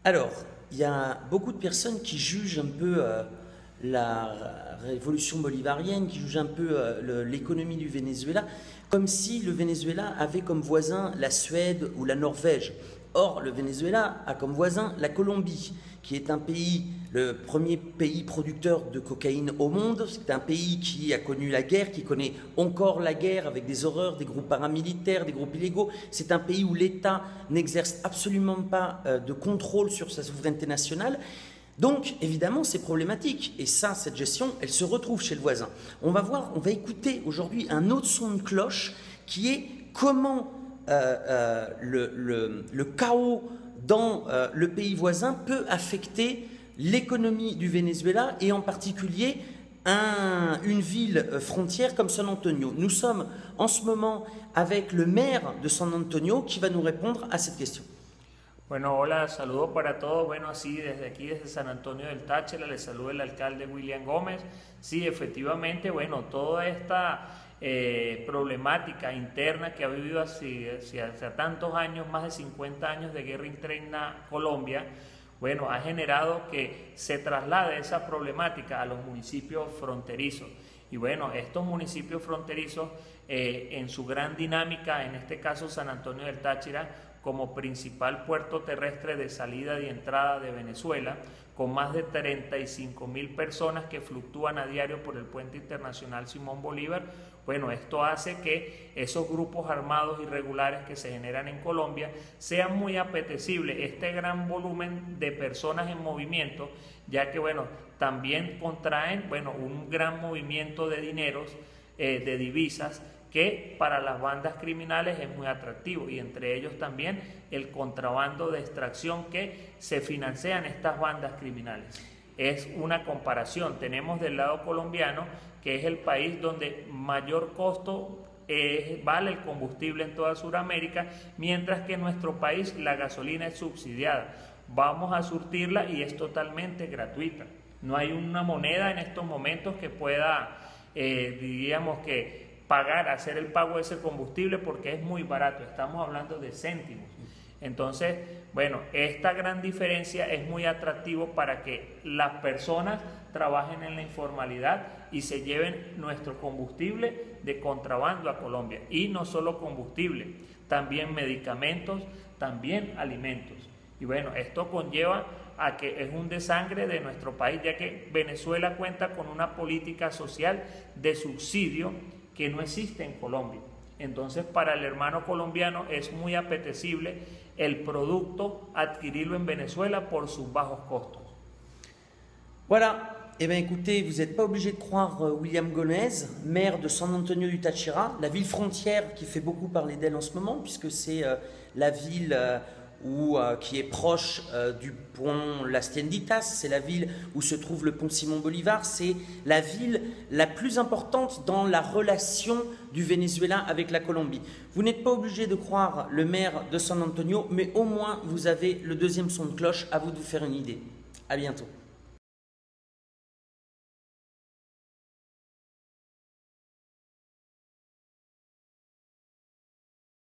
Alors, il y a beaucoup de personnes qui jugent un peu la révolution bolivarienne, qui jugent un peu l'économie du Venezuela, comme si le Venezuela avait comme voisin la Suède ou la Norvège. Or, le Venezuela a comme voisin la Colombie, qui est un pays, le premier pays producteur de cocaïne au monde. C'est un pays qui a connu la guerre, qui connaît encore la guerre avec des horreurs, des groupes paramilitaires, des groupes illégaux. C'est un pays où l'État n'exerce absolument pas de contrôle sur sa souveraineté nationale. Donc, évidemment, c'est problématique. Et ça, cette gestion, elle se retrouve chez le voisin. On va écouter aujourd'hui un autre son de cloche qui est comment le chaos dans le pays voisin peut affecter l'économie du Venezuela et en particulier une ville frontière comme San Antonio. Nous sommes en ce moment avec le maire de San Antonio qui va nous répondre à cette question. Bueno, hola, saludos para todos. Bueno, así desde aquí, desde San Antonio del Táchira, les saluda el alcalde William Gómez. Sí, efectivamente, bueno, toda esta problemática interna que ha vivido hacia tantos años, más de 50 años de guerra interna Colombia, bueno, ha generado que se traslade esa problemática a los municipios fronterizos. Y bueno, estos municipios fronterizos, en su gran dinámica, en este caso San Antonio del Táchira, como principal puerto terrestre de salida y entrada de Venezuela, con más de 35.000 personas que fluctúan a diario por el puente internacional Simón Bolívar. Bueno, esto hace que esos grupos armados irregulares que se generan en Colombia sean muy apetecibles. Este gran volumen de personas en movimiento, ya que bueno, también contraen un gran movimiento de dineros, de divisas, que para las bandas criminales es muy atractivo, y entre ellos también el contrabando de extracción que se financian estas bandas criminales. Es una comparación, tenemos del lado colombiano, que es el país donde mayor costo vale el combustible en toda Sudamérica, mientras que en nuestro país la gasolina es subsidiada. Vamos a surtirla y es totalmente gratuita. No hay una moneda en estos momentos que pueda, diríamos que, hacer el pago de ese combustible, porque es muy barato, estamos hablando de céntimos. Entonces, bueno, esta gran diferencia es muy atractivo para que las personas trabajen en la informalidad y se lleven nuestro combustible de contrabando a Colombia. Y no solo combustible, también medicamentos, también alimentos. Y bueno, esto conlleva a que es un desangre de nuestro país, ya que Venezuela cuenta con una política social de subsidio que no existe en Colombia. Entonces, para el hermano colombiano es muy apetecible el producto, adquirirlo en Venezuela por sus bajos costos. Voilà. Eh bien, écoutez, vous n'êtes pas obligé de croire William Gómez, maire de San Antonio du Táchira, la ville frontière qui fait beaucoup parler d'elle en ce moment, puisque c'est la ville qui est proche du pont Las Tienditas, c'est la ville où se trouve le pont Simón Bolívar, c'est la ville la plus importante dans la relation du Venezuela avec la Colombie. Vous n'êtes pas obligé de croire le maire de San Antonio, mais au moins vous avez le deuxième son de cloche, à vous de vous faire une idée. À bientôt.